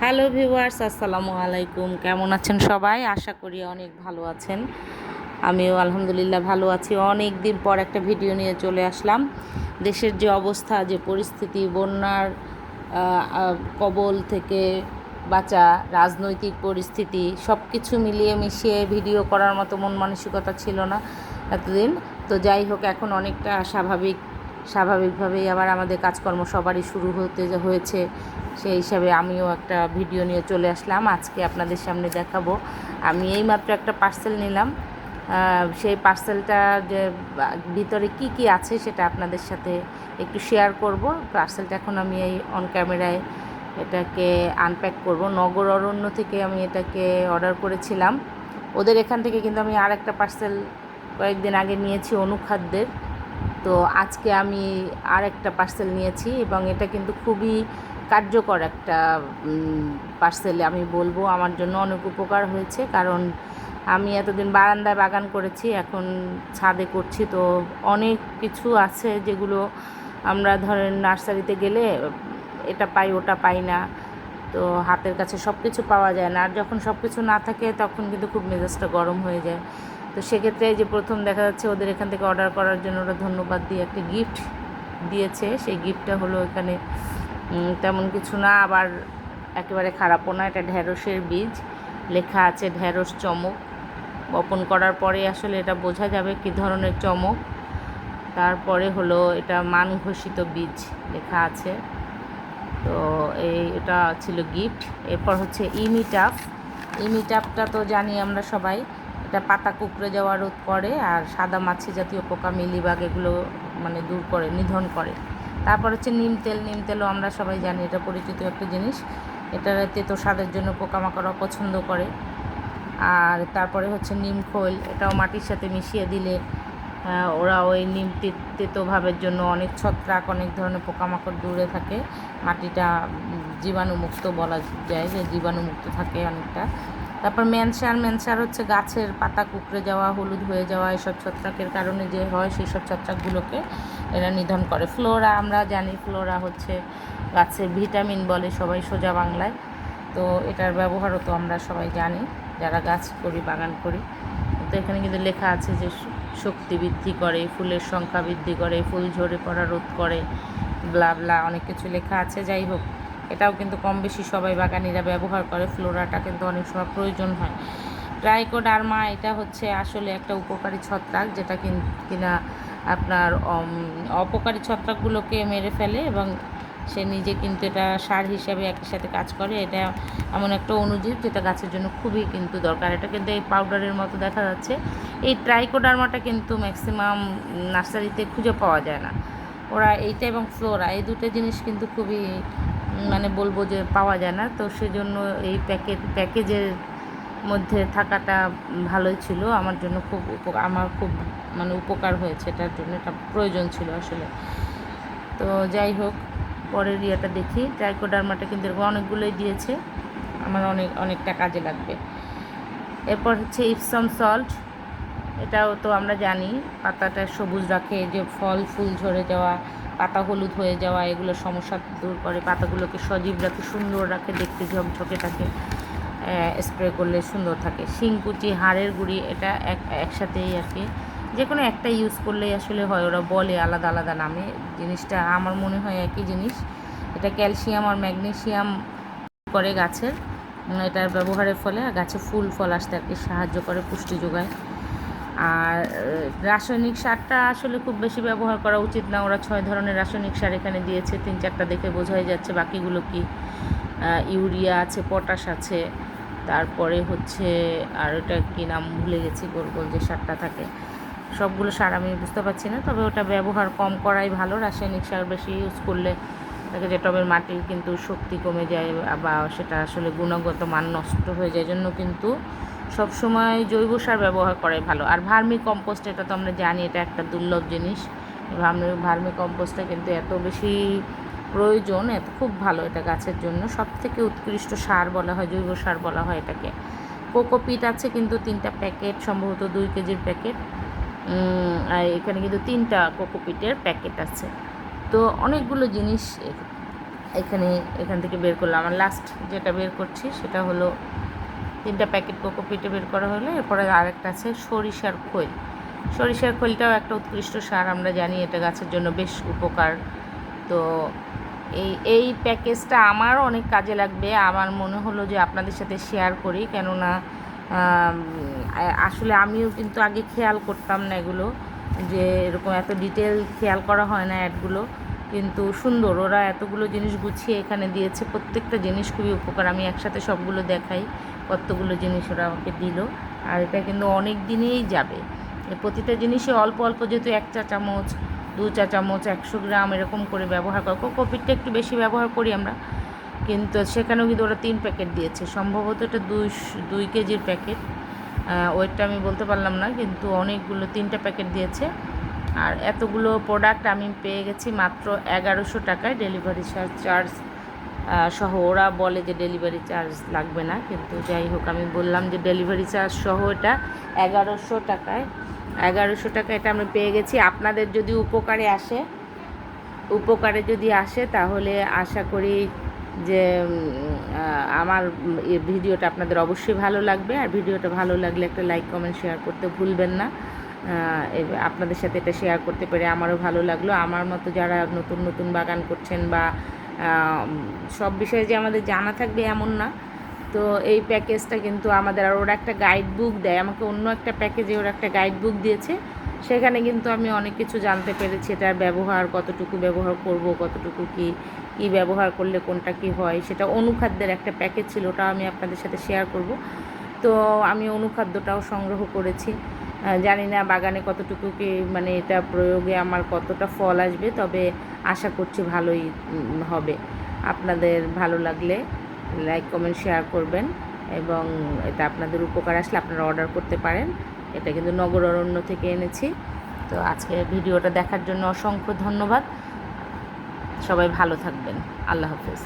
Hello viewers, আসসালামু আলাইকুম। কেমন আছেন সবাই? আশা করি অনেক ভালো আছেন। আমিও আলহামদুলিল্লাহ ভালো আছি। অনেক দিন পর একটা ভিডিও নিয়ে চলে আসলাম। দেশের যে অবস্থা, যে পরিস্থিতি, বন্যার কবল থেকে বাঁচা, রাজনৈতিক পরিস্থিতি সব কিছু মিলিয়ে মিশিয়ে ভিডিও করার মতো মন মানসিকতা ছিল না এতদিন। তো যাই হোক, এখন অনেকটা স্বাভাবিকভাবেই আবার আমাদের কাজকর্ম সবারই শুরু হয়েছে। সেই হিসাবে আমিও একটা ভিডিও নিয়ে চলে আসলাম। আজকে আপনাদের সামনে দেখাবো। আমি এইমাত্র একটা পার্সেল নিলাম। সেই পার্সেলটা যে ভিতরে কি কি আছে সেটা আপনাদের সাথে একটু শেয়ার করব। পার্সেলটা এখন আমি এই অন ক্যামেরায় এটাকে আনপ্যাক করব। নগর অরণ্য থেকে আমি এটাকে অর্ডার করেছিলাম। ওদের এখান থেকে কিন্তু আমি আর একটা পার্সেল কয়েকদিন আগে নিয়েছি অনুখাদ্যের। তো আজকে আমি আর একটা পার্সেল নিয়েছি এবং এটা কিন্তু খুবই কার্যকর একটা পার্সেল। আমি বলবো আমার জন্য অনেক উপকার হয়েছে, কারণ আমি এতদিন বারান্দায় বাগান করেছি, এখন ছাদে করছি। তো অনেক কিছু আছে যেগুলো আমরা ধরেন নার্সারিতে গেলে এটা পাই ওটা পাই না, তো হাতের কাছে সব কিছু পাওয়া যায় না। আর যখন সব কিছু না থাকে তখন কিন্তু খুব মেজাজটা গরম হয়ে যায়। তো সেক্ষেত্রে যে প্রথম দেখা যাচ্ছে ওদের এখান থেকে অর্ডার করার জন্য ওরা ধন্যবাদ দিয়ে একটা গিফট দিয়েছে। সেই গিফটটা হলো এখানে তেমন কিছু না, আবার একেবারে খারাপও না। এটা ঢ্যাঁড়সের বীজ, লেখা আছে ঢ্যাঁড়স চমক। বপন করার পরে আসলে এটা বোঝা যাবে কী ধরনের চমক। তারপরে হলো এটা মান ঘোষিত বীজ লেখা আছে। তো এটা ছিল গিফট। এরপর হচ্ছে ইমিটাপটা তো জানি আমরা সবাই, এটা পাতা কুঁকড়ে যাওয়া রোধ করে আর সাদা মাছি জাতীয় পোকা, মিলিবাগ এগুলো মানে দূর করে, নিধন করে। তারপর হচ্ছে নিমতেলও আমরা সবাই জানি, এটা পরিচিত একটা জিনিস। এটার তেতো স্বাদের জন্য পোকামাকড় অপছন্দ করে। আর তারপরে হচ্ছে নিম খোল, এটাও মাটির সাথে মিশিয়ে দিলে ওরা ওই নিম তেতো ভাবের জন্য অনেক ছত্রাক, অনেক ধরনের পোকামাকড় দূরে থাকে। মাটিটা জীবাণুমুক্ত বলা যায়, যে জীবাণুমুক্ত থাকে অনেকটা। তারপর মেনসার হচ্ছে গাছের পাতা কুঁকড়ে যাওয়া, হলুদ হয়ে যাওয়া, এসব ছত্রাকের কারণে যে হয় সেই সব ছত্রাকগুলোকে এরা নিধন করে। ফ্লোরা আমরা জানি, ফ্লোরা হচ্ছে গাছের ভিটামিন বলে সবাই সোজা বাংলায়। তো এটার ব্যবহারও তো আমরা সবাই জানি যারা গাছ করি, বাগান করি। তো এখানে কিন্তু লেখা আছে যে শক্তি বৃদ্ধি করে, ফুলের সংখ্যা বৃদ্ধি করে, ফুল ঝরে পড়া রোধ করে, ব্লা ব্লা অনেক কিছু লেখা আছে। যাই হোক, এটাও কিন্তু কম বেশি সবাই বাগানিরা ব্যবহার করে। ফ্লোরাটা কিন্তু অনেক সময় প্রয়োজন হয়। ট্রাইকোডার্মা, এটা হচ্ছে আসলে একটা উপকারী ছত্রাক, যেটা কিনা আপনার অপকারী ছত্রাকগুলোকে মেরে ফেলে এবং সে নিজে কিন্তু এটা সার হিসাবে একই সাথে কাজ করে। এটা এমন একটা অণুজীব যেটা গাছের জন্য খুবই কিন্তু দরকার। এটা কিন্তু এই পাউডারের মতো দেখা যাচ্ছে। এই ট্রাইকোডার্মাটা কিন্তু ম্যাক্সিমাম নার্সারিতে খুঁজে পাওয়া যায় না। ওরা এইটা এবং ফ্লোরা, এই দুটো জিনিস কিন্তু খুবই মানে বলবো যে পাওয়া যায় না। তো সেজন্য এই প্যাকেজের মধ্যে থাকাটা ভালোই ছিল আমার জন্য, আমার খুব মানে উপকার হয়েছে এটার জন্য, এটা প্রয়োজন ছিল আসলে। তো যাই হোক, পরের ইয়েটা দেখি। ট্রাইকোডার্মাটা কিন্তু এরকম অনেকগুলোই দিয়েছে, আমার অনেকটা কাজে লাগবে। এরপর হচ্ছে ইপসম সল্ট, এটাও তো আমরা জানি পাতাটা সবুজ রাখে, যে ফল ফুল ঝরে যাওয়া, পাতা হলুদ হয়ে যাওয়া, এগুলো সমস্যা দূর করে, পাতাগুলোকে সজীব রাখে, সুন্দর রাখে, দেখতে ঝকঝকে থাকে, স্প্রে করলে সুন্দর থাকে। শিংকুচি, হাড়ের গুঁড়ি, এটা একসাথেই আর কি, যে কোনো একটা ইউজ করলেই আসলে হয়। ওরা বলে আলাদা আলাদা নামে, জিনিসটা আমার মনে হয় একই জিনিস। এটা ক্যালসিয়াম আর ম্যাগনেসিয়াম করে গাছের, এটার ব্যবহারের ফলে গাছে ফুল ফল আসতে আর কি সাহায্য করে, পুষ্টি যোগায়। আর রাসায়নিক সারটা আসলে খুব বেশি ব্যবহার করা উচিত না। ওরা 6 ধরনের রাসায়নিক সার এখানে দিয়েছে, 3-4টা দেখে বোঝাই যাচ্ছে, বাকিগুলো কি ইউরিয়া আছে, পটাশ আছে, তারপরে হচ্ছে আর ওটা কী নাম ভুলে গেছি, গোল গোল যে সারটা থাকে। সবগুলো সার আমি বুঝতে পারছি না, তবে ওটা ব্যবহার কম করাই ভালো। রাসায়নিক সার বেশি ইউজ করলে দেখা যায় টবের মাটির কিন্তু শক্তি কমে যায়, বা সেটা আসলে গুণগত মান নষ্ট হয়ে যায়। জন্য কিন্তু সবসময় জৈব সার ব্যবহার করাই ভালো। আর ভার্মি কম্পোস্ট, এটা তো আমরা জানি এটা একটা দুর্লভ জিনিস। ভার্মি কম্পোস্টটা কিন্তু এত বেশি প্রয়োজন, এত খুব ভালো এটা গাছের জন্য। সবথেকে উৎকৃষ্ট সার বলা হয়, জৈব সার বলা হয় এটাকে। কোকোপিট আছে কিন্তু 3টা প্যাকেট, সম্ভবত 2 কেজির প্যাকেট। আর এখানে কিন্তু 3টা কোকোপিটের প্যাকেট আছে। তো অনেকগুলো জিনিস এখান থেকে বের করলাম। আমার লাস্ট যেটা বের করছি সেটা হলো 3টা প্যাকেট কোকোপিটে বের করা হলো। এরপরে আরেকটা আছে সরিষার খৈল। সরিষার খৈলটাও একটা উৎকৃষ্ট সার, আমরা জানি এটা গাছের জন্য বেশ উপকার। তো এই প্যাকেজটা আমারও অনেক কাজে লাগবে। আমার মনে হলো যে আপনাদের সাথে শেয়ার করি, কেননা আসলে আমিও কিন্তু আগে খেয়াল করতাম না এগুলো, যে এরকম এত ডিটেল খেয়াল করা হয় না অ্যাডগুলো। কিন্তু সুন্দর, ওরা এতগুলো জিনিস গুছিয়ে এখানে দিয়েছে, প্রত্যেকটা জিনিস খুবই উপকার। আমি একসাথে সবগুলো দেখাই কতগুলো জিনিস ওরা আমাকে দিল। আর এটা কিন্তু অনেক দিনেই যাবে। প্রতিটা জিনিসে অল্প অল্প, যেহেতু 1 চা চামচ 2 চা চামচ 100 গ্রাম এরকম করে ব্যবহার করা। কোকোপিটটা একটু বেশি ব্যবহার করি আমরা, কিন্তু সেখানেও কিন্তু ওরা 3 প্যাকেট দিয়েছে। সম্ভবত এটা 2 কেজির প্যাকেট, ওয়েটটা আমি বলতে পারলাম না, কিন্তু অনেকগুলো 3টা প্যাকেট দিয়েছে। আর এতগুলো প্রোডাক্ট আমি পেয়ে গেছি মাত্র 1100 টাকায়, ডেলিভারি চার্জ সহ। ওরা বলে যে ডেলিভারি চার্জ লাগবে না, কিন্তু যাই হোক আমি বললাম যে ডেলিভারি চার্জ সহ এটা 1100 টাকায়। 1100 টাকা এটা আমি পেয়ে গেছি। আপনাদের যদি উপকারে যদি আসে তাহলে আশা করি যে আমার ভিডিওটা আপনাদের অবশ্যই ভালো লাগবে। আর ভিডিওটা ভালো লাগলে একটা লাইক কমেন্ট শেয়ার করতে ভুলবেন না। আপনাদের সাথে এটা শেয়ার করতে পেরে আমারও ভালো লাগলো। আমার মতো যারা নতুন নতুন বাগান করছেন বা সব বিষয়ে যে আমাদের জানা থাকবে এমন না। তো এই প্যাকেজটা কিন্তু আমাদের, আর ওরা একটা গাইড বুক দেয় আমাকে, অন্য একটা প্যাকেজে ওরা একটা গাইড বুক দিয়েছে। সেখানে কিন্তু আমি অনেক কিছু জানতে পেরেছি, এটার ব্যবহার কতটুকু ব্যবহার করব, কতটুকু কী ব্যবহার করলে কোনটা কী হয়। সেটা অনুখাদ্যের একটা প্যাকেজ ছিল, ওটা আমি আপনাদের সাথে শেয়ার করব। তো আমি অনুখাদ্যটাও সংগ্রহ করেছি। জানি না বাগানে কতটুকু কি, মানে এটা প্রয়োগে আমার কতটা ফল আসবে, তবে আশা করছি ভালোই হবে। আপনাদের ভালো লাগলে লাইক কমেন্ট শেয়ার করবেন, এবং এটা আপনাদের উপকার আসলে আপনারা অর্ডার করতে পারেন। এটা কিন্তু নগর অরণ্য থেকে এনেছি। তো আজকে ভিডিওটা দেখার জন্য অসংখ্য ধন্যবাদ। সবাই ভালো থাকবেন। আল্লাহ হাফেজ।